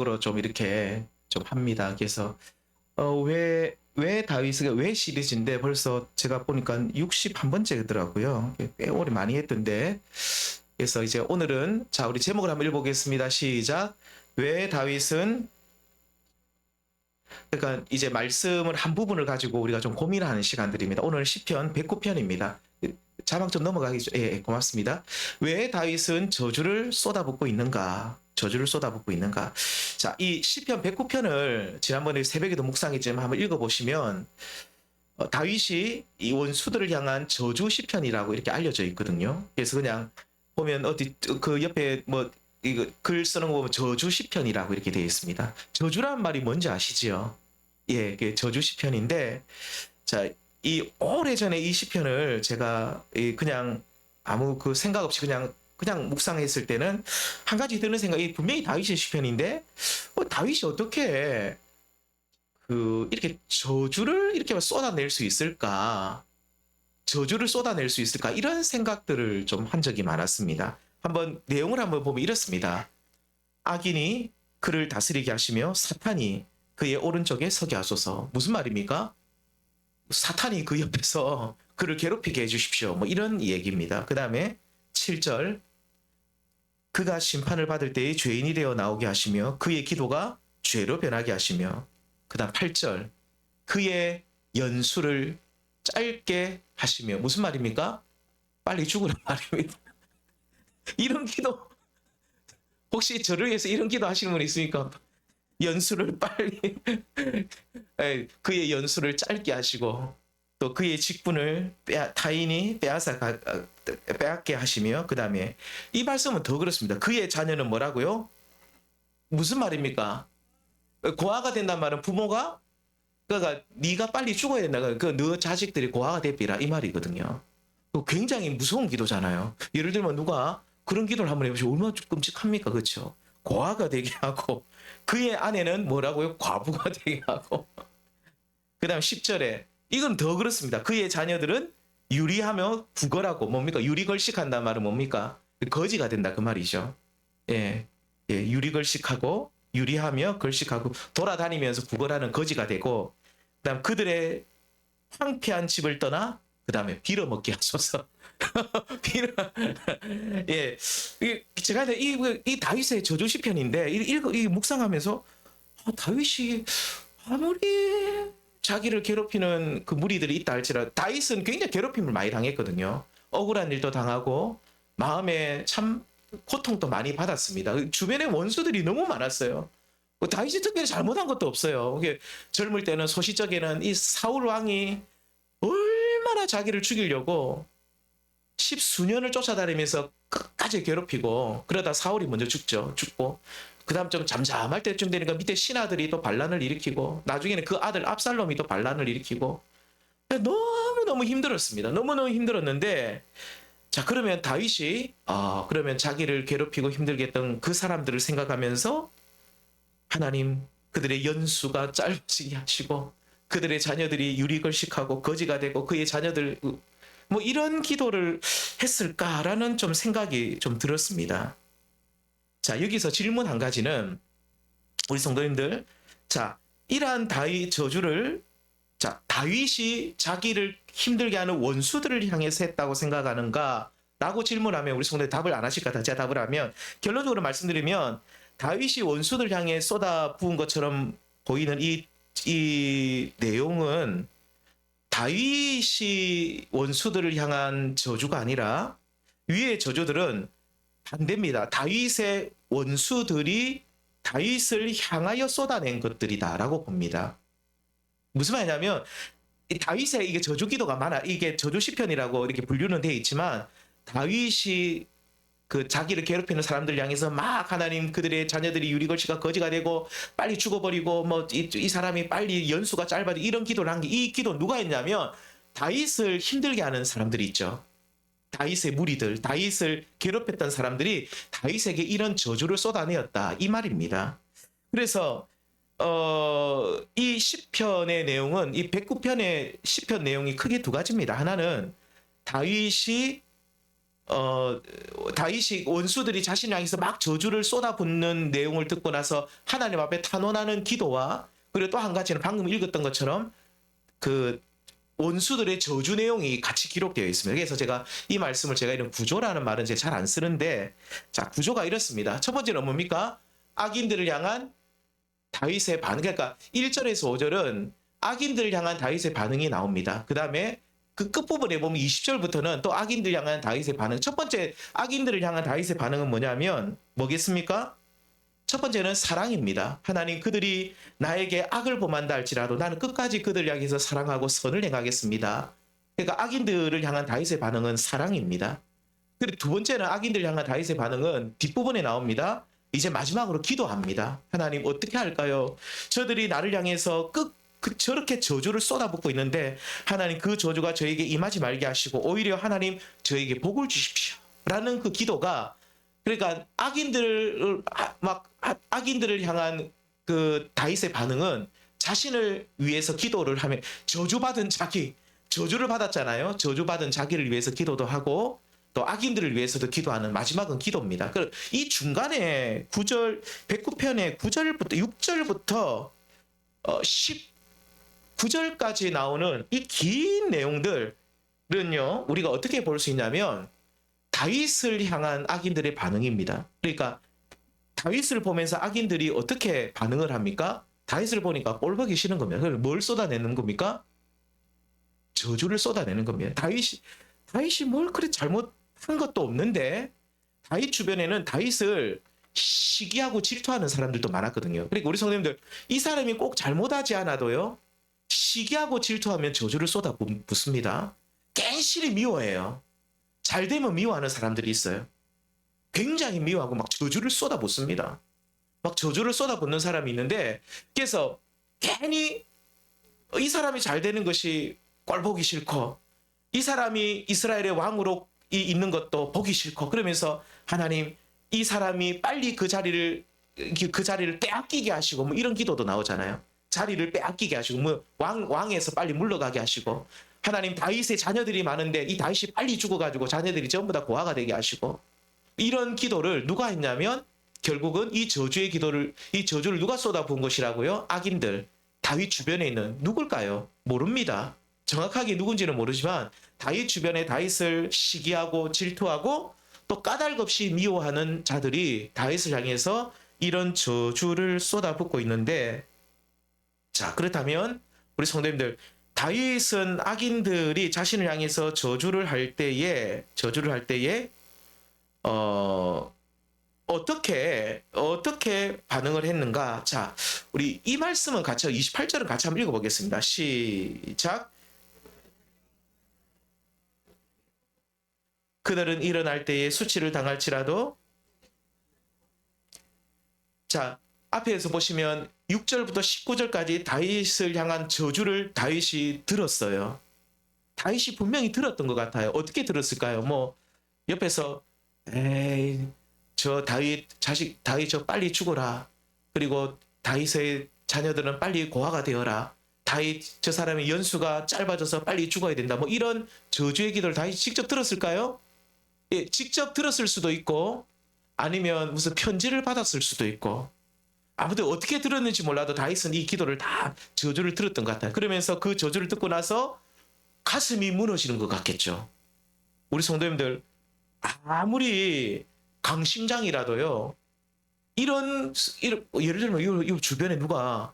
으로 좀 이렇게 좀 합니다. 그래서 왜 다윗은 왜 시리즈인데 벌써 제가 보니까 61번째더라고요. 꽤 오래 많이 했던데. 그래서 이제 오늘은 자 우리 제목을 한번 읽어보겠습니다. 시작. 왜 다윗은 그러니까 이제 말씀을 한 부분을 가지고 우리가 좀 고민하는 시간들입니다. 오늘 시편 109편입니다. 자막 좀 넘어가기 전, 예, 고맙습니다. 왜 다윗은 저주를 쏟아붓고 있는가? 저주를 쏟아붓고 있는가? 자, 이 시편 109편을 지난번에 새벽에도 묵상했지만 한번 읽어보시면 다윗이 이 원수들을 향한 저주 시편이라고 이렇게 알려져 있거든요. 그래서 그냥 보면 어디 그 옆에 뭐 이거 글 쓰는 거 보면 저주 시편이라고 이렇게 되어 있습니다. 저주란 말이 뭔지 아시지요? 예, 그게 저주 시편인데 자, 이 오래전에 이 시편을 제가 그냥 아무 그 생각 없이 그냥 묵상했을 때는 한 가지 드는 생각이 분명히 다윗의 시편인데 다윗이 어떻게 그 이렇게 저주를 이렇게 쏟아낼 수 있을까? 저주를 쏟아낼 수 있을까? 이런 생각들을 좀 한 적이 많았습니다. 한번 내용을 한번 보면 이렇습니다. 악인이 그를 다스리게 하시며 사탄이 그의 오른쪽에 서게 하소서. 무슨 말입니까? 사탄이 그 옆에서 그를 괴롭히게 해주십시오. 뭐 이런 얘기입니다. 그 다음에 7절 그가 심판을 받을 때에 죄인이 되어 나오게 하시며 그의 기도가 죄로 변하게 하시며 그 다음 8절 그의 연수를 짧게 하시며 무슨 말입니까? 빨리 죽으란 말입니다. 이런 기도 혹시 저를 위해서 이런 기도 하시는 분 있습니까? 연수를 빨리 그의 연수를 짧게 하시고 또 그의 직분을 타인이 빼앗게 하시며 그 다음에 이 말씀은 더 그렇습니다. 그의 자녀는 뭐라고요? 무슨 말입니까? 고아가 된다는 말은 부모가 그러니까 네가 빨리 죽어야 된다. 너 자식들이 고아가 되리라 이 말이거든요. 굉장히 무서운 기도잖아요. 예를 들면 누가 그런 기도를 한번 해보시면 얼마나 끔찍합니까? 그렇죠? 고아가 되게 하고 그의 아내는 뭐라고요? 과부가 되게 하고 그 다음 10절에 이건 더 그렇습니다. 그의 자녀들은 유리하며 구걸하고 뭡니까? 유리걸식한다는 말은 뭡니까? 거지가 된다 그 말이죠. 예, 예, 유리걸식하고 유리하며 걸식하고 돌아다니면서 구걸하는 거지가 되고 그다음 그들의 황폐한 집을 떠나 그 다음에 빌어먹게 하소서. 빌어 예, 제가 이 다윗의 저주 시편인데 이 묵상하면서 다윗이 아무리 자기를 괴롭히는 그 무리들이 있다 할지라도 다윗은 굉장히 괴롭힘을 많이 당했거든요. 억울한 일도 당하고 마음에 참 고통도 많이 받았습니다. 주변에 원수들이 너무 많았어요. 다윗이 특별히 잘못한 것도 없어요. 젊을 때는 소시적에는 이 사울 왕이 얼마나 자기를 죽이려고 십수년을 쫓아다니면서 끝까지 괴롭히고 그러다 사울이 먼저 죽고 그 다음 좀 잠잠할 때쯤 되니까 밑에 신하들이 또 반란을 일으키고 나중에는 그 아들 압살롬이 또 반란을 일으키고 너무너무 힘들었습니다. 너무너무 힘들었는데 자 그러면 다윗이 그러면 자기를 괴롭히고 힘들게 했던 그 사람들을 생각하면서 하나님 그들의 연수가 짧아지게 하시고 그들의 자녀들이 유리걸식하고 거지가 되고 그의 자녀들 뭐 이런 기도를 했을까라는 좀 생각이 좀 들었습니다. 자 여기서 질문 한 가지는 우리 성도님들 자 이러한 다윗 저주를 자 다윗이 자기를 힘들게 하는 원수들을 향해서 했다고 생각하는가 라고 질문하면 우리 성도님 답을 안 하실 것 같아요. 제가 답을 하면 결론적으로 말씀드리면 다윗이 원수들 향해 쏟아부은 것처럼 보이는 이 내용은 다윗이 원수들을 향한 저주가 아니라 위의 저주들은 반대입니다. 다윗의 원수들이 다윗을 향하여 쏟아낸 것들이다라고 봅니다. 무슨 말이냐면 다윗의 이게 저주 기도가 많아. 이게 저주 시편이라고 이렇게 분류는 되어 있지만 다윗이 그 자기를 괴롭히는 사람들 향해서 막 하나님 그들의 자녀들이 유리걸씨가 거지가 되고 빨리 죽어버리고 뭐 이 사람이 빨리 연수가 짧아지고 이런 기도를 한 게 이 기도 누가 했냐면 다윗을 힘들게 하는 사람들이 있죠. 다윗의 무리들, 다윗을 괴롭혔던 사람들이 다윗에게 이런 저주를 쏟아내었다 이 말입니다. 그래서 이 시편의 내용은 이 109편의 시편 내용이 크게 두 가지입니다. 하나는 다윗이 다윗이 원수들이 자신을 향해서 막 저주를 쏟아붓는 내용을 듣고 나서 하나님 앞에 탄원하는 기도와, 그리고 또 한 가지는 방금 읽었던 것처럼 그 원수들의 저주 내용이 같이 기록되어 있습니다. 그래서 제가 이 말씀을, 제가 이런 구조라는 말은 제가 잘 안 쓰는데, 자, 구조가 이렇습니다. 첫 번째는 뭡니까? 악인들을 향한 다윗의 반응. 그러니까 1절에서 5절은 악인들을 향한 다윗의 반응이 나옵니다. 그 다음에 그 끝부분에 보면 20절부터는 또 악인들 향한 다윗의 반응. 첫 번째 악인들을 향한 다윗의 반응은 뭐냐면 뭐겠습니까? 첫 번째는 사랑입니다. 하나님, 그들이 나에게 악을 범한다 할지라도 나는 끝까지 그들을 향해서 사랑하고 선을 행하겠습니다. 그러니까 악인들을 향한 다윗의 반응은 사랑입니다. 그리고 두 번째는 악인들을 향한 다윗의 반응은 뒷부분에 나옵니다. 이제 마지막으로 기도합니다. 하나님, 어떻게 할까요? 저들이 나를 향해서 저렇게 저주를 쏟아붓고 있는데 하나님, 그 저주가 저에게 임하지 말게 하시고 오히려 하나님 저에게 복을 주십시오 라는 그 기도가, 그러니까 악인들을 향한 그 다윗의 반응은 자신을 위해서 기도를 하면, 저주를 받았잖아요. 저주받은 자기를 위해서 기도도 하고 또 악인들을 위해서도 기도하는, 마지막은 기도입니다. 이 중간에 109편의 9절부터 6절부터 19절까지 나오는 이 긴 내용들은요, 우리가 어떻게 볼 수 있냐면 다윗을 향한 악인들의 반응입니다. 그러니까 다윗을 보면서 악인들이 어떻게 반응을 합니까? 다윗을 보니까 꼴보기 싫은 겁니다. 그래서 뭘 쏟아내는 겁니까? 저주를 쏟아내는 겁니다. 다윗이 뭘 그리 잘못한 것도 없는데, 다윗 주변에는 다윗을 시기하고 질투하는 사람들도 많았거든요. 그러니까 우리 성도님들, 이 사람이 꼭 잘못하지 않아도요, 시기하고 질투하면 저주를 쏟아붓습니다. 괜시리 미워해요. 잘 되면 미워하는 사람들이 있어요. 굉장히 미워하고 막 저주를 쏟아붓습니다. 막 저주를 쏟아붓는 사람이 있는데, 그래서 괜히 이 사람이 잘 되는 것이 꼴보기 싫고, 이 사람이 이스라엘의 왕으로 있는 것도 보기 싫고, 그러면서 하나님, 이 사람이 빨리 그 자리를 빼앗기게 하시고, 뭐 이런 기도도 나오잖아요. 자리를 빼앗기게 하시고, 뭐 왕에서 빨리 물러가게 하시고, 하나님, 다윗의 자녀들이 많은데 이 다윗이 빨리 죽어가지고 자녀들이 전부 다 고아가 되게 하시고, 이런 기도를 누가 했냐면 결국은 이 저주의 기도를, 이 저주를 누가 쏟아부은 것이라고요? 악인들, 다윗 주변에 있는, 누굴까요? 모릅니다. 정확하게 누군지는 모르지만 다윗 주변에 다윗을 시기하고 질투하고 또 까닭없이 미워하는 자들이 다윗을 향해서 이런 저주를 쏟아붓고 있는데, 자, 그렇다면 우리 성도님들, 다윗은 악인들이 자신을 향해서 저주를 할 때에 어떻게 반응을 했는가? 자, 우리 이 말씀은 같이 28절을 같이 한번 읽어보겠습니다. 시작. 그들은 일어날 때에 수치를 당할지라도, 자, 앞에서 보시면 6절부터 19절까지 다윗을 향한 저주를 다윗이 들었어요. 다윗이 분명히 들었던 것 같아요. 어떻게 들었을까요? 뭐 옆에서 에이, 저 다윗 저 빨리 죽어라. 그리고 다윗의 자녀들은 빨리 고아가 되어라. 다윗 저 사람의 연수가 짧아져서 빨리 죽어야 된다. 뭐 이런 저주의 기도를 다윗이 직접 들었을까요? 예, 직접 들었을 수도 있고 아니면 무슨 편지를 받았을 수도 있고, 아무튼 어떻게 들었는지 몰라도 다윗은 이 기도를 다 저주를 들었던 것 같아요. 그러면서 그 저주를 듣고 나서 가슴이 무너지는 것 같겠죠. 우리 성도님들, 아무리 강심장이라도요, 예를 들면 이 주변에 누가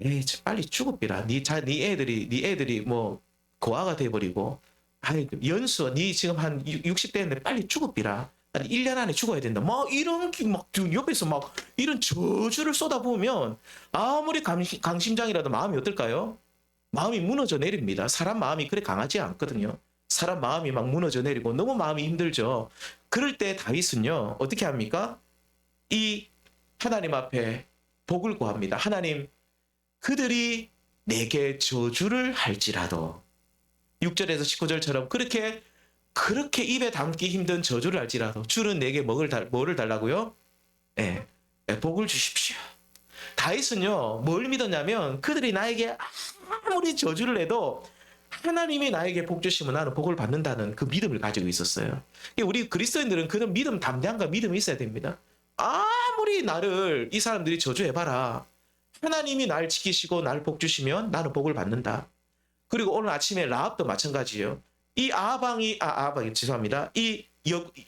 에이 빨리 죽어비라, 네 애들이 뭐 고아가 돼버리고, 아이 연수 네 지금 한 60대인데 빨리 죽어비라, 1년 안에 죽어야 된다, 뭐 이런 막 옆에서 막 이런 저주를 쏟아부으면 아무리 강심장이라도 마음이 어떨까요? 마음이 무너져 내립니다. 사람 마음이 그래 강하지 않거든요. 사람 마음이 막 무너져 내리고 너무 마음이 힘들죠. 그럴 때 다윗은요, 어떻게 합니까? 이 하나님 앞에 복을 구합니다. 하나님, 그들이 내게 저주를 할지라도, 6절에서 19절처럼 그렇게 입에 담기 힘든 저주를 할지라도 주는 내게 뭐를 달라고요? 예, 복을 주십시오. 다윗은요, 뭘 믿었냐면 그들이 나에게 아무리 저주를 해도 하나님이 나에게 복 주시면 나는 복을 받는다는 그 믿음을 가지고 있었어요. 우리 그리스도인들은 그런 믿음, 담대함과 믿음이 있어야 됩니다. 아무리 나를 이 사람들이 저주해봐라. 하나님이 날 지키시고 날 복 주시면 나는 복을 받는다. 그리고 오늘 아침에 라합도 마찬가지예요. 이 아합왕이 죄송합니다. 이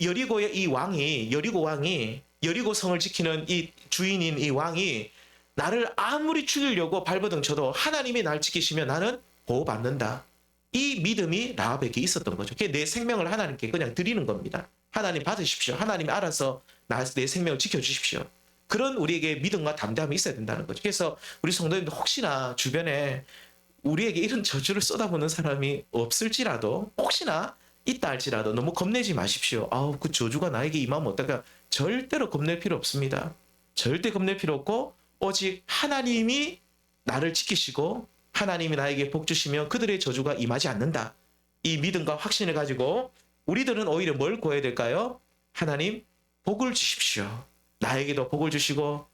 여리고의 이 왕이 여리고 성을 지키는 이 주인인 이 왕이 나를 아무리 죽이려고 발버둥 쳐도 하나님이 날 지키시면 나는 보호받는다. 이 믿음이 라합에게 있었던 거죠. 내 생명을 하나님께 그냥 드리는 겁니다. 하나님 받으십시오. 하나님이 알아서 내 생명을 지켜주십시오. 그런 우리에게 믿음과 담대함이 있어야 된다는 거죠. 그래서 우리 성도님들 혹시나 주변에 우리에게 이런 저주를 쏟아부는 사람이 없을지라도 혹시나 있다 할지라도 너무 겁내지 마십시오. 그 저주가 나에게 임하면 어떨까? 절대로 겁낼 필요 없습니다. 절대 겁낼 필요 없고 오직 하나님이 나를 지키시고 하나님이 나에게 복 주시면 그들의 저주가 임하지 않는다. 이 믿음과 확신을 가지고 우리들은 오히려 뭘 구해야 될까요? 하나님 복을 주십시오. 나에게도 복을 주시고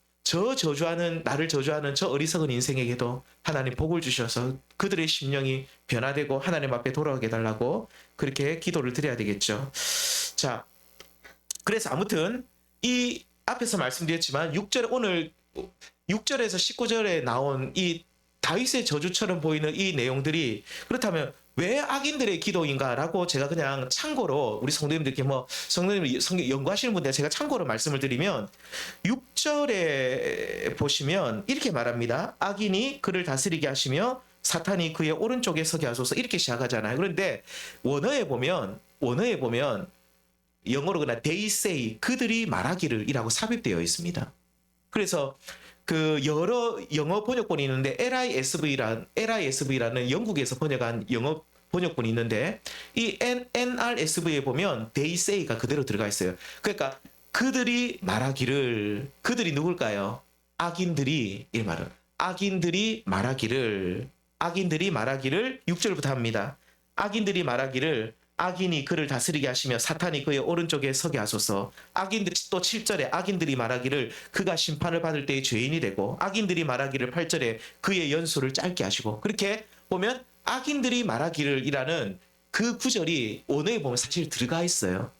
나를 저주하는 저 어리석은 인생에게도 하나님 복을 주셔서 그들의 심령이 변화되고 하나님 앞에 돌아오게 해달라고 그렇게 기도를 드려야 되겠죠. 자, 그래서 아무튼 이 앞에서 말씀드렸지만 6절 오늘 6절에서 19절에 나온 이 다윗의 저주처럼 보이는 이 내용들이 그렇다면 왜 악인들의 기도인가라고 제가 그냥 참고로 우리 성도님들께 성도님 성경 연구하시는 분들 제가 참고로 말씀을 드리면 6절에 보시면 이렇게 말합니다. 악인이 그를 다스리게 하시며 사탄이 그의 오른쪽에 서게 하소서 이렇게 시작하잖아요. 그런데 원어에 보면 영어로 그냥 they say 그들이 말하기를 이라고 삽입되어 있습니다. 그래서 그 여러 영어 번역본이 있는데 LISV라는 영국에서 번역한 영어 번역본이 있는데 이 NRSV에 보면 they say가 그대로 들어가 있어요. 그러니까 그들이 말하기를 그들이 누굴까요? 악인들이 이 말은 악인들이 말하기를 6절부터 합니다. 악인들이 말하기를 악인이 그를 다스리게 하시며 사탄이 그의 오른쪽에 서게 하소서. 악인들이 또 7절에 악인들이 말하기를 그가 심판을 받을 때의 죄인이 되고 악인들이 말하기를 8절에 그의 연수를 짧게 하시고 그렇게 보면 악인들이 말하기를 이라는 그 구절이 원어에 보면 사실 들어가 있어요.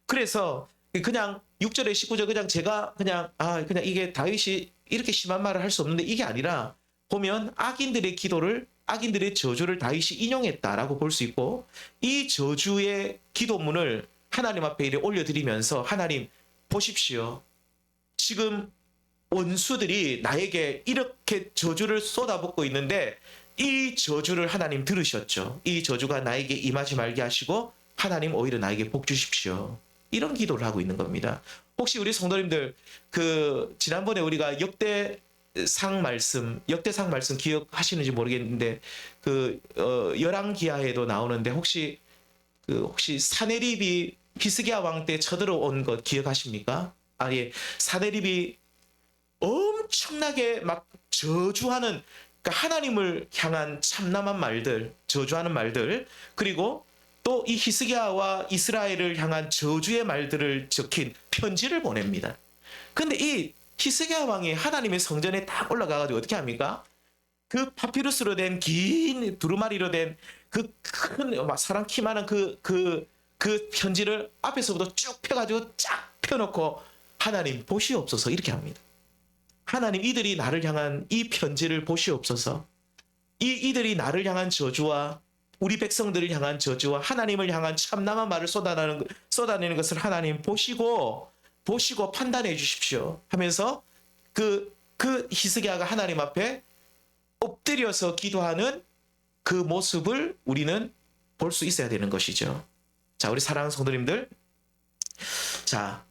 그래서 그냥 6절에 19절 그냥 제가 그냥 이게 다윗이 이렇게 심한 말을 할 수 없는데 이게 아니라 보면 악인들의 저주를 다윗이 인용했다라고 볼 수 있고 이 저주의 기도문을 하나님 앞에 이래 올려드리면서 하나님 보십시오. 지금 원수들이 나에게 이렇게 저주를 쏟아붓고 있는데 이 저주를 하나님 들으셨죠. 이 저주가 나에게 임하지 말게 하시고 하나님 오히려 나에게 복 주십시오. 이런 기도를 하고 있는 겁니다. 혹시 우리 성도님들 지난번에 우리가 역대상 말씀 기억하시는지 모르겠는데 열왕기하에도 나오는데 혹시 사네립이 히스기야 왕 때 쳐들어온 것 기억하십니까? 사네립이 엄청나게 막 저주하는 그러니까 하나님을 향한 참남한 말들, 저주하는 말들, 그리고 또 이 히스기야와 이스라엘을 향한 저주의 말들을 적힌 편지를 보냅니다. 근데 이 히스기야 왕이 하나님의 성전에 딱 올라가가지고 어떻게 합니까? 그 파피루스로 된 긴 두루마리로 된 그 큰 사람 키만한 그 편지를 앞에서부터 쭉 펴가지고 쫙 펴놓고 하나님 보시옵소서 이렇게 합니다. 하나님 이들이 나를 향한 이 편지를 보시옵소서. 이들이 나를 향한 저주와 우리 백성들을 향한 저주와 하나님을 향한 참남한 말을 쏟아내는 것을 하나님 보시고 판단해 주십시오 하면서 그 히스기야가 하나님 앞에 엎드려서 기도하는 그 모습을 우리는 볼 수 있어야 되는 것이죠. 자, 우리 사랑하는 성도님들, 자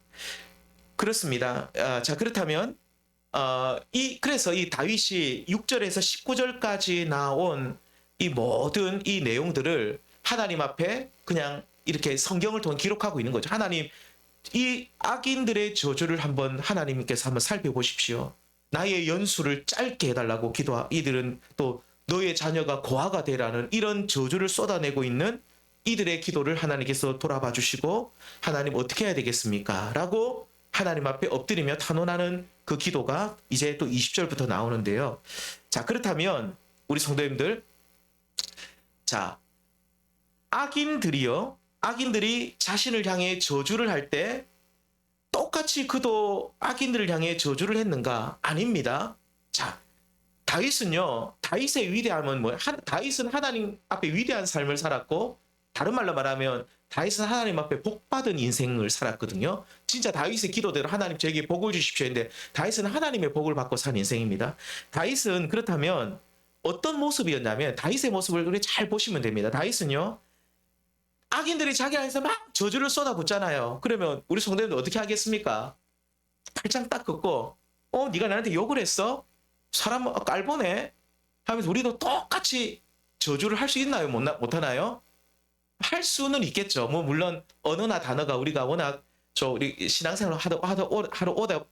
그렇습니다. 자 그렇다면 그래서 이 다윗이 6절에서 19절까지 나온 이 모든 이 내용들을 하나님 앞에 그냥 이렇게 성경을 통해 기록하고 있는 거죠. 하나님, 이 악인들의 저주를 하나님께서 한번 살펴보십시오. 나의 연수를 짧게 해달라고 이들은 또 너의 자녀가 고아가 되라는 이런 저주를 쏟아내고 있는 이들의 기도를 하나님께서 돌아봐 주시고 하나님 어떻게 해야 되겠습니까? 라고 하나님 앞에 엎드리며 탄원하는 그 기도가 이제 또 20절부터 나오는데요. 자, 그렇다면 우리 성도님들, 자, 악인들이요. 악인들이 자신을 향해 저주를 할 때 똑같이 그도 악인들을 향해 저주를 했는가? 아닙니다. 자, 다윗은요. 다윗의 위대함은 뭐? 다윗은 하나님 앞에 위대한 삶을 살았고, 다른 말로 말하면 다윗은 하나님 앞에 복받은 인생을 살았거든요. 진짜 다윗의 기도대로 하나님 저에게 복을 주십시오 했는데 다윗은 하나님의 복을 받고 산 인생입니다. 다윗은 그렇다면 어떤 모습이었냐면 다윗의 모습을 우리 잘 보시면 됩니다. 다윗은요. 악인들이 자기 안에서 막 저주를 쏟아붓잖아요. 그러면 우리 성도님들 어떻게 하겠습니까? 팔짱 딱 긋고 네가 나한테 욕을 했어? 사람 깔보네? 하면서 우리도 똑같이 저주를 할 수 있나요? 못 하나요? 할 수는 있겠죠. 뭐 물론 언어나 단어가 우리가 워낙 우리 신앙생활을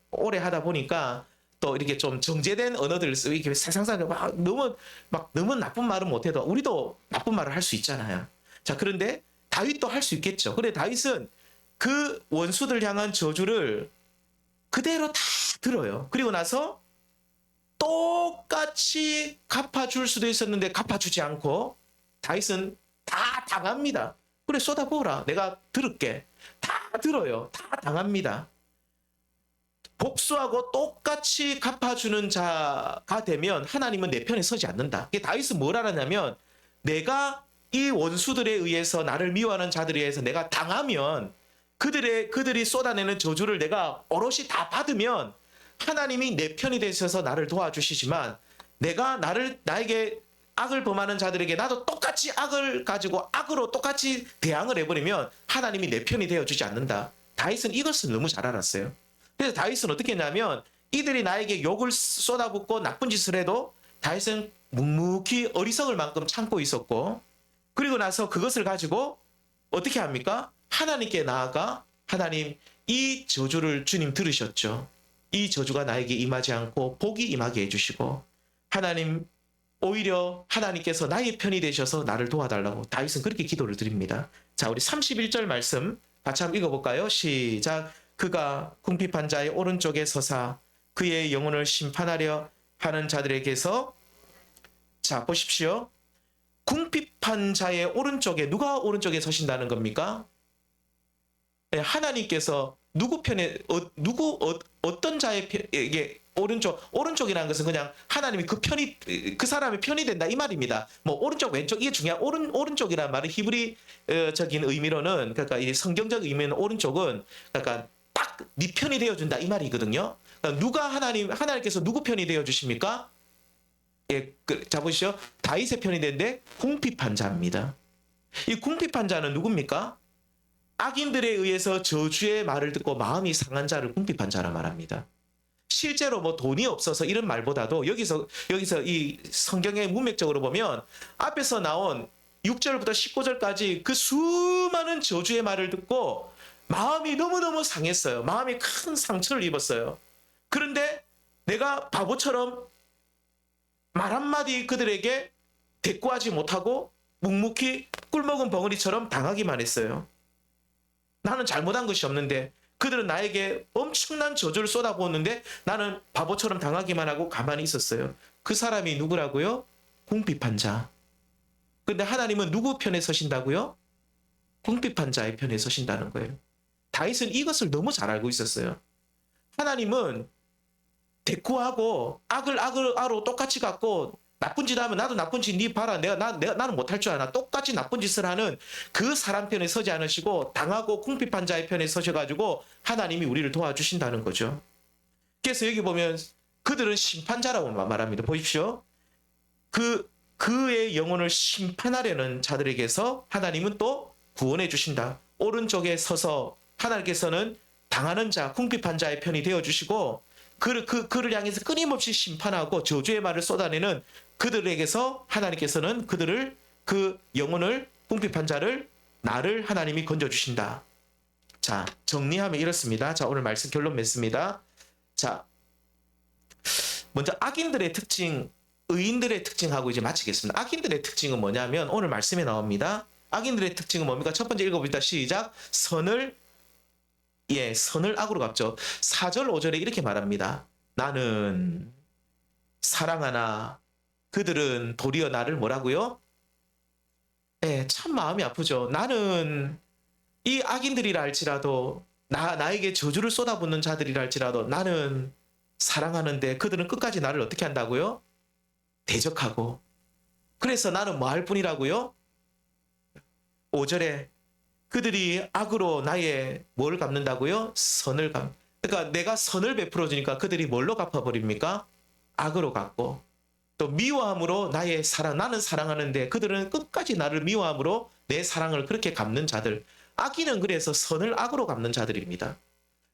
오래 하다 보니까 또 이렇게 좀 정제된 언어들을 쓰고 이렇게 세상사람 막 너무 나쁜 말은 못해도 우리도 나쁜 말을 할 수 있잖아요. 자, 그런데 다윗도 할 수 있겠죠. 그런데 다윗은 그 원수들 향한 저주를 그대로 다 들어요. 그리고 나서 똑같이 갚아줄 수도 있었는데 갚아주지 않고 다윗은 다 당합니다. 그래 쏟아부어라. 내가 들을게. 다 들어요. 다 당합니다. 복수하고 똑같이 갚아주는 자가 되면 하나님은 내 편에 서지 않는다. 다윗은 뭘 알았냐면 내가 이 원수들에 의해서 나를 미워하는 자들에 의해서 내가 당하면 그들이 쏟아내는 저주를 내가 오롯이 다 받으면 하나님이 내 편이 되셔서 나를 도와주시지만 내가 나에게 악을 범하는 자들에게 나도 똑같이 악을 가지고 악으로 똑같이 대항을 해버리면 하나님이 내 편이 되어주지 않는다. 다윗은 이것을 너무 잘 알았어요. 그래서 다윗은 어떻게 했냐면 이들이 나에게 욕을 쏟아붓고 나쁜 짓을 해도 다윗은 묵묵히 어리석을 만큼 참고 있었고 그리고 나서 그것을 가지고 어떻게 합니까? 하나님께 나아가 하나님 이 저주를 주님 들으셨죠. 이 저주가 나에게 임하지 않고 복이 임하게 해주시고 하나님 오히려 하나님께서 나의 편이 되셔서 나를 도와달라고 다윗은 그렇게 기도를 드립니다. 자, 우리 31절 말씀 같이 한번 읽어볼까요? 시작. 그가 궁핍한 자의 오른쪽에 서사 그의 영혼을 심판하려 하는 자들에게서 자 보십시오. 궁핍한 자의 오른쪽에 누가 오른쪽에 서신다는 겁니까? 네, 하나님께서 누구 편에 어떤 자에게 오른쪽이라는 것은 그냥 하나님이 그 사람의 편이 된다 이 말입니다. 뭐 오른쪽 왼쪽 이게 중요한 오른쪽이라는 말은 히브리적인 의미로는 그러니까 이 성경적 의미는 오른쪽은 그러니까 딱 네 편이 되어준다 이 말이거든요. 그러니까 누가 하나님께서 누구 편이 되어 주십니까? 예, 자 보시죠. 다윗의 편이 되는데 궁핍한 자입니다. 이 궁핍한 자는 누굽니까? 악인들에 의해서 저주의 말을 듣고 마음이 상한 자를 궁핍한 자라 말합니다. 실제로 뭐 돈이 없어서 이런 말보다도 여기서 이 성경의 문맥적으로 보면 앞에서 나온 6절부터 19절까지 그 수많은 저주의 말을 듣고 마음이 너무너무 상했어요. 마음이 큰 상처를 입었어요. 그런데 내가 바보처럼 말 한마디 그들에게 대꾸하지 못하고 묵묵히 꿀먹은 벙어리처럼 당하기만 했어요. 나는 잘못한 것이 없는데 그들은 나에게 엄청난 저주를 쏟아부었는데 나는 바보처럼 당하기만 하고 가만히 있었어요. 그 사람이 누구라고요? 궁핍한 자. 근데 하나님은 누구 편에 서신다고요? 궁핍한 자의 편에 서신다는 거예요. 다윗은 이것을 너무 잘 알고 있었어요. 하나님은 대꾸하고 악으로 똑같이 갖고 나쁜 짓 하면 나도 나쁜 짓 네 봐라. 나는 못할 줄 아나. 똑같이 나쁜 짓을 하는 그 사람 편에 서지 않으시고 당하고 궁핍한 자의 편에 서셔가지고 하나님이 우리를 도와주신다는 거죠. 그래서 여기 보면 그들은 심판자라고 말합니다. 보십시오. 그의 영혼을 심판하려는 자들에게서 하나님은 또 구원해 주신다. 오른쪽에 서서 하나님께서는 당하는 자, 궁핍한 자의 편이 되어주시고 그를 향해서 끊임없이 심판하고 저주의 말을 쏟아내는 그들에게서 하나님께서는 그 영혼을 궁핍한 자를 나를 하나님이 건져주신다. 자, 정리하면 이렇습니다. 자, 오늘 말씀 결론 맺습니다. 자, 먼저 악인들의 특징, 의인들의 특징하고 이제 마치겠습니다. 악인들의 특징은 뭐냐면 오늘 말씀에 나옵니다. 악인들의 특징은 뭡니까? 첫 번째 읽어봅니다. 시작. 선을 악으로 갚죠. 4절 5절에 이렇게 말합니다. 나는 사랑하나 그들은 도리어 나를 뭐라고요? 예, 참 마음이 아프죠. 나는 이 악인들이라 할지라도 나에게 저주를 쏟아붓는 자들이라 할지라도 나는 사랑하는데 그들은 끝까지 나를 어떻게 한다고요? 대적하고. 그래서 나는 뭐 할 뿐이라고요? 5절에 그들이 악으로 나의 뭘 갚는다고요? 선을 갚. 그러니까 내가 선을 베풀어 주니까 그들이 뭘로 갚아버립니까? 악으로 갚고. 또 미워함으로 나의 사랑, 나는 사랑하는데 그들은 끝까지 나를 미워함으로 내 사랑을 그렇게 갚는 자들. 악인은 그래서 선을 악으로 갚는 자들입니다.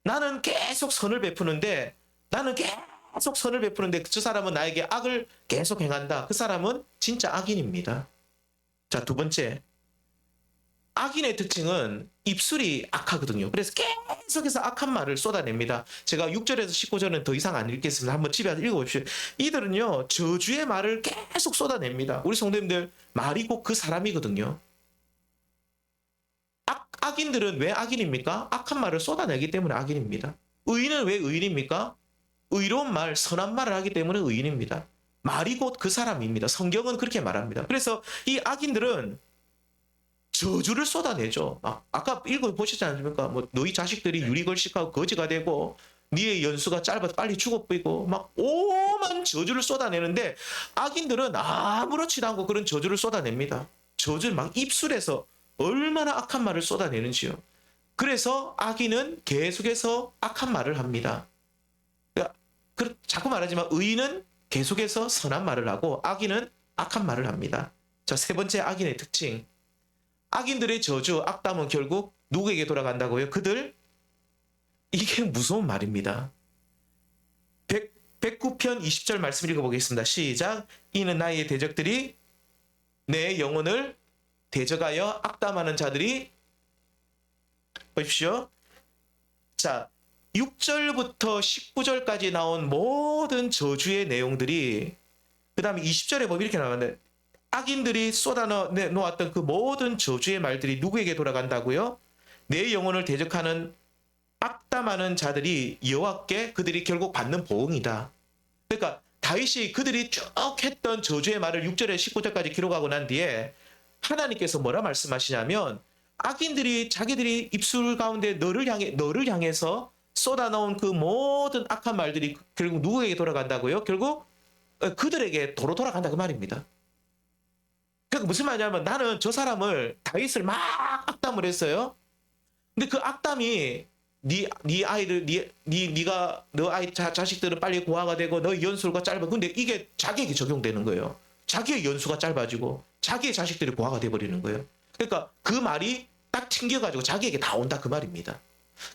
나는 계속 선을 베푸는데 나는 계속 선을 베푸는데 저 사람은 나에게 악을 계속 행한다. 그 사람은 진짜 악인입니다. 자, 두 번째. 악인의 특징은 입술이 악하거든요. 그래서 계속해서 악한 말을 쏟아냅니다. 제가 6절에서 19절은 더 이상 안 읽겠습니다. 한번 집에 가서 읽어보십시오. 이들은요, 저주의 말을 계속 쏟아냅니다. 우리 성도님들, 말이 곧 그 사람이거든요. 악인들은 왜 악인입니까? 악한 말을 쏟아내기 때문에 악인입니다. 의인은 왜 의인입니까? 의로운 말, 선한 말을 하기 때문에 의인입니다. 말이 곧 그 사람입니다. 성경은 그렇게 말합니다. 그래서 이 악인들은 저주를 쏟아내죠. 아까 읽어보시지 않습니까? 뭐 너희 자식들이 유리걸식하고 거지가 되고 니의 연수가 짧아서 빨리 죽어버리고 막 오만 저주를 쏟아내는데 악인들은 아무렇지도 않고 그런 저주를 쏟아냅니다. 저주를 막 입술에서 얼마나 악한 말을 쏟아내는지요. 그래서 악인은 계속해서 악한 말을 합니다. 그러니까 자꾸 말하지만 의인은 계속해서 선한 말을 하고 악인은 악한 말을 합니다. 자, 세 번째 악인의 특징. 악인들의 저주, 악담은 결국 누구에게 돌아간다고요? 그들? 이게 무서운 말입니다. 109편 20절 말씀 읽어보겠습니다. 시작. 이는 나의 대적들이 내 영혼을 대적하여 악담하는 자들이 보십시오. 자, 6절부터 19절까지 나온 모든 저주의 내용들이 그 다음에 20절에 보면 이렇게 나왔는데 악인들이 쏟아놓았던 그 모든 저주의 말들이 누구에게 돌아간다고요? 내 영혼을 대적하는 악담하는 자들이 여호와께 그들이 결국 받는 보응이다. 그러니까 다윗이 그들이 쭉 했던 저주의 말을 6절에 19절까지 기록하고 난 뒤에 하나님께서 뭐라 말씀하시냐면 악인들이 자기들이 입술 가운데 너를 향해서 쏟아놓은 그 모든 악한 말들이 결국 누구에게 돌아간다고요? 결국 그들에게 도로 돌아간다 그 말입니다. 그러니까 무슨 말이냐면 나는 저 사람을 다윗을 막 악담을 했어요. 근데 그 악담이 네 아이들 네가 너 아이 자식들은 빨리 고아가 되고 너 연수가 짧아. 근데 이게 자기에게 적용되는 거예요. 자기의 연수가 짧아지고 자기의 자식들이 고아가 돼 버리는 거예요. 그러니까 그 말이 딱 튕겨가지고 자기에게 다 온다 그 말입니다.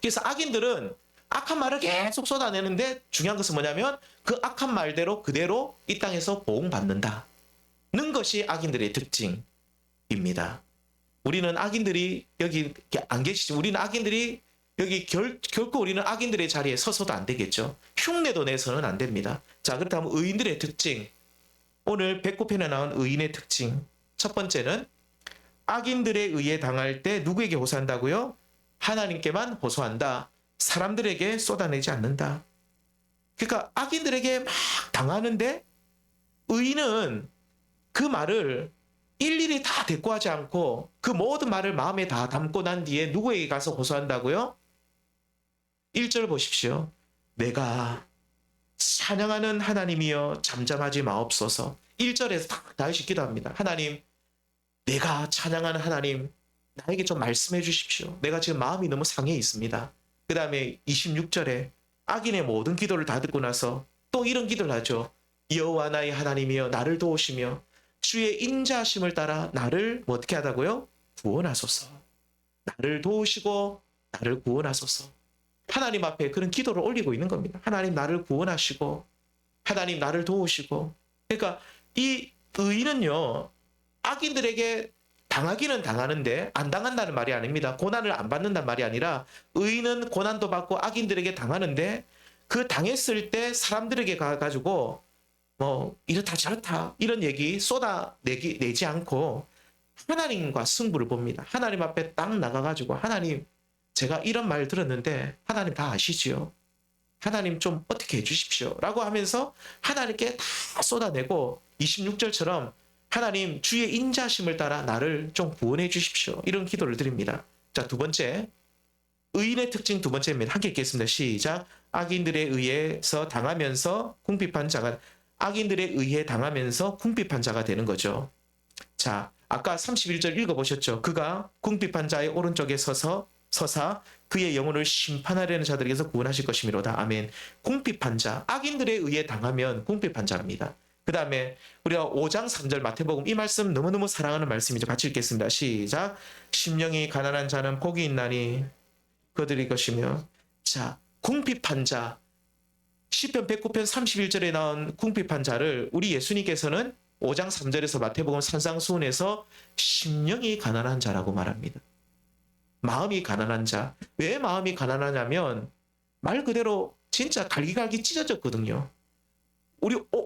그래서 악인들은 악한 말을 계속 쏟아내는데 중요한 것은 뭐냐면 그 악한 말대로 그대로 이 땅에서 보응받는다. 는 것이 악인들의 특징입니다. 우리는 악인들이 여기 안 계시죠. 우리는 악인들이 여기 결코 우리는 악인들의 자리에 서서도 안 되겠죠. 흉내도 내서는 안 됩니다. 자, 그렇다면 의인들의 특징. 오늘 109편에 나온 의인의 특징. 첫 번째는 악인들에 의해 당할 때 누구에게 호소한다고요? 하나님께만 호소한다. 사람들에게 쏟아내지 않는다. 그러니까 악인들에게 막 당하는데 의인은 그 말을 일일이 다 대꾸하지 않고 그 모든 말을 마음에 다 담고 난 뒤에 누구에게 가서 호소한다고요? 1절 보십시오. 내가 찬양하는 하나님이여 잠잠하지 마옵소서. 1절에서 다윗이 기도합니다. 하나님, 내가 찬양하는 하나님, 나에게 좀 말씀해 주십시오. 내가 지금 마음이 너무 상해 있습니다. 그 다음에 26절에 악인의 모든 기도를 다 듣고 나서 또 이런 기도를 하죠. 여호와 나의 하나님이여 나를 도우시며 주의 인자하심을 따라 나를 어떻게 하다고요? 구원하소서. 나를 도우시고 나를 구원하소서. 하나님 앞에 그런 기도를 올리고 있는 겁니다. 하나님 나를 구원하시고 하나님 나를 도우시고. 그러니까 이 의인은요. 악인들에게 당하기는 당하는데 안 당한다는 말이 아닙니다. 고난을 안 받는다는 말이 아니라 의인은 고난도 받고 악인들에게 당하는데 그 당했을 때 사람들에게 가가지고 뭐 이렇다 저렇다 이런 얘기 쏟아내지 않고 하나님과 승부를 봅니다. 하나님 앞에 딱 나가가지고 하나님 제가 이런 말 들었는데 하나님 다 아시지요. 하나님 좀 어떻게 해주십시오 라고 하면서 하나님께 다 쏟아내고 26절처럼 하나님 주의 인자심을 따라 나를 좀 구원해 주십시오. 이런 기도를 드립니다. 자, 두 번째, 의인의 특징 두 번째입니다. 함께 읽겠습니다. 시작. 악인들에 의해서 당하면서 궁핍한 자가, 악인들에 의해 당하면서 궁핍한 자가 되는 거죠. 자, 아까 31절 읽어보셨죠? 그가 궁핍한 자의 오른쪽에 서사 그의 영혼을 심판하려는 자들에게서 구원하실 것이미로다. 아멘. 궁핍한 자, 악인들에 의해 당하면 궁핍한 자입니다. 그 다음에 우리가 5장 3절 마태복음, 이 말씀 너무너무 사랑하는 말씀이죠. 같이 읽겠습니다. 시작. 심령이 가난한 자는 복이 있나니 그들이 것이며. 자, 궁핍한 자, 시편 109편 31절에 나온 궁핍한 자를 우리 예수님께서는 5장 3절에서 마태복음 산상수훈에서 심령이 가난한 자라고 말합니다. 마음이 가난한 자. 왜 마음이 가난하냐면 말 그대로 진짜 갈기갈기 찢어졌거든요.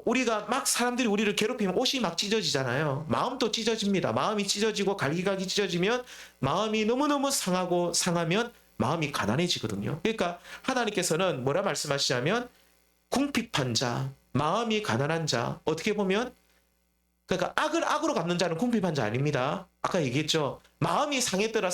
우리가 막 사람들이 우리를 괴롭히면 옷이 막 찢어지잖아요. 마음도 찢어집니다. 마음이 찢어지고 갈기갈기 찢어지면 마음이 너무너무 상하면 마음이 가난해지거든요. 그러니까 하나님께서는 뭐라 말씀하시냐면 궁핍한 자, 마음이 가난한 자, 어떻게 보면 그러니까 악을 악으로 갚는 자는 궁핍한 자 아닙니다. 아까 얘기했죠. 마음이 상했더라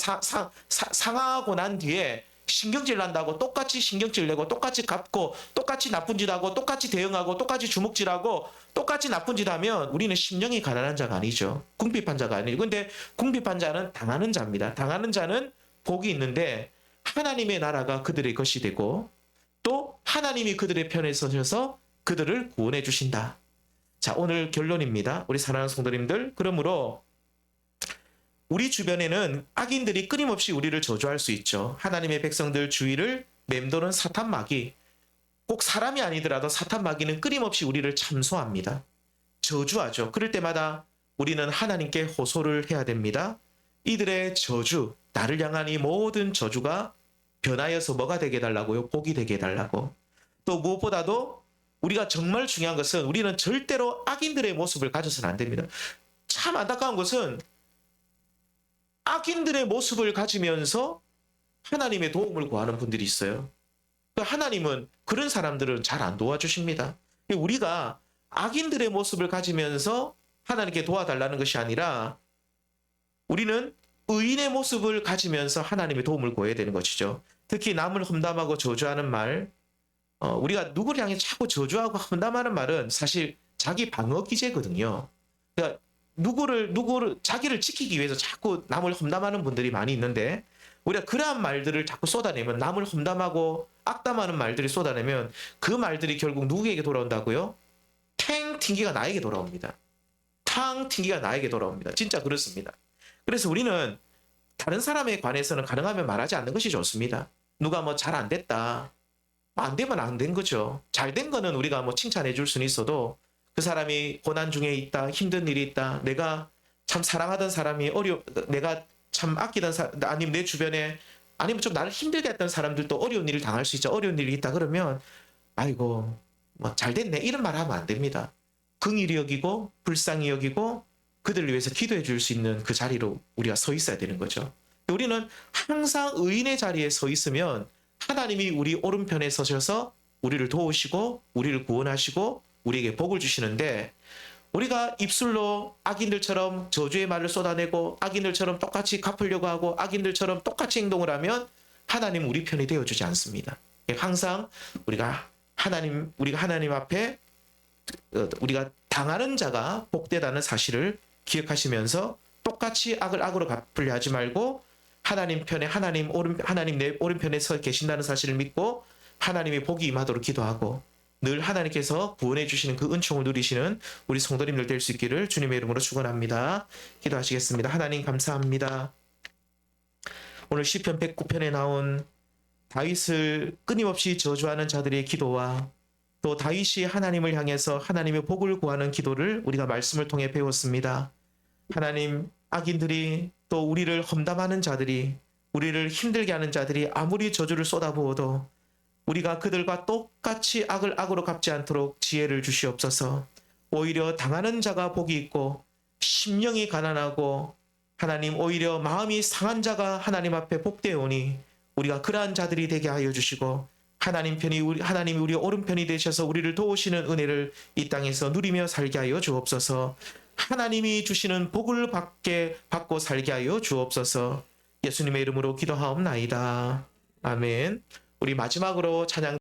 상하고 난 뒤에 신경질 난다고 똑같이 신경질 내고 똑같이 갚고 똑같이 나쁜 짓 하고 똑같이 대응하고 똑같이 주먹질하고 똑같이 나쁜 짓 하면 우리는 심령이 가난한 자가 아니죠. 궁핍한 자가 아니에요. 근데 궁핍한 자는 당하는 자입니다. 당하는 자는 복이 있는데 하나님의 나라가 그들의 것이 되고 또 하나님이 그들의 편에 서셔서 그들을 구원해 주신다. 자, 오늘 결론입니다. 우리 사랑하는 성도님들, 그러므로 우리 주변에는 악인들이 끊임없이 우리를 저주할 수 있죠. 하나님의 백성들 주위를 맴도는 사탄 마귀, 꼭 사람이 아니더라도 사탄 마귀는 끊임없이 우리를 참소합니다. 저주하죠. 그럴 때마다 우리는 하나님께 호소를 해야 됩니다. 이들의 저주, 나를 향한 이 모든 저주가 변하여서 뭐가 되게 해달라고요? 복이 되게 해달라고. 또 무엇보다도 우리가 정말 중요한 것은 우리는 절대로 악인들의 모습을 가져서는 안 됩니다. 참 안타까운 것은 악인들의 모습을 가지면서 하나님의 도움을 구하는 분들이 있어요. 하나님은 그런 사람들은 잘 안 도와주십니다. 우리가 악인들의 모습을 가지면서 하나님께 도와달라는 것이 아니라 우리는 의인의 모습을 가지면서 하나님의 도움을 구해야 되는 것이죠. 특히 남을 험담하고 저주하는 말, 우리가 누구를 향해 자꾸 저주하고 험담하는 말은 사실 자기 방어 기제거든요. 그러니까 누구를 자기를 지키기 위해서 자꾸 남을 험담하는 분들이 많이 있는데 우리가 그러한 말들을 자꾸 쏟아내면 남을 험담하고 악담하는 말들이 쏟아내면 그 말들이 결국 누구에게 돌아온다고요? 탱 튕기가 나에게 돌아옵니다. 탕 튕기가 나에게 돌아옵니다. 진짜 그렇습니다. 그래서 우리는 다른 사람에 관해서는 가능하면 말하지 않는 것이 좋습니다. 누가 뭐 잘 안 됐다. 안 되면 안 된 거죠. 잘 된 거는 우리가 뭐 칭찬해 줄 수는 있어도 그 사람이 고난 중에 있다, 힘든 일이 있다, 내가 참 사랑하던 사람이 내가 참 아끼던 사람, 아니면 내 주변에 아니면 좀 나를 힘들게 했던 사람들도 어려운 일을 당할 수 있죠. 어려운 일이 있다 그러면 아이고 뭐 잘 됐네 이런 말 하면 안 됩니다. 긍휼히 여기고 불쌍히 여기고 그들을 위해서 기도해 줄 수 있는 그 자리로 우리가 서 있어야 되는 거죠. 우리는 항상 의인의 자리에 서 있으면 하나님이 우리 오른편에 서셔서 우리를 도우시고 우리를 구원하시고 우리에게 복을 주시는데 우리가 입술로 악인들처럼 저주의 말을 쏟아내고 악인들처럼 똑같이 갚으려고 하고 악인들처럼 똑같이 행동을 하면 하나님 우리 편이 되어주지 않습니다. 항상 우리가 하나님 앞에 우리가 당하는 자가 복되다는 사실을 기억하시면서 똑같이 악을 악으로 갚으려 하지 말고 하나님 편에 하나님 내 오른편에 서 계신다는 사실을 믿고 하나님의 복이 임하도록 기도하고 늘 하나님께서 구원해 주시는 그 은총을 누리시는 우리 성도님들 될 수 있기를 주님의 이름으로 축원합니다. 기도하시겠습니다. 하나님 감사합니다. 오늘 시편 109편에 나온 다윗을 끊임없이 저주하는 자들의 기도와 또 다윗이 하나님을 향해서 하나님의 복을 구하는 기도를 우리가 말씀을 통해 배웠습니다. 하나님, 악인들이 또 우리를 험담하는 자들이 우리를 힘들게 하는 자들이 아무리 저주를 쏟아부어도 우리가 그들과 똑같이 악을 악으로 갚지 않도록 지혜를 주시옵소서. 오히려 당하는 자가 복이 있고 심령이 가난하고 하나님 오히려 마음이 상한 자가 하나님 앞에 복되오니 우리가 그러한 자들이 되게 하여 주시고 하나님이 우리 오른편이 되셔서 우리를 도우시는 은혜를 이 땅에서 누리며 살게 하여 주옵소서. 하나님이 주시는 복을 받고 살게 하여 주옵소서. 예수님의 이름으로 기도하옵나이다. 아멘. 우리 마지막으로 찬양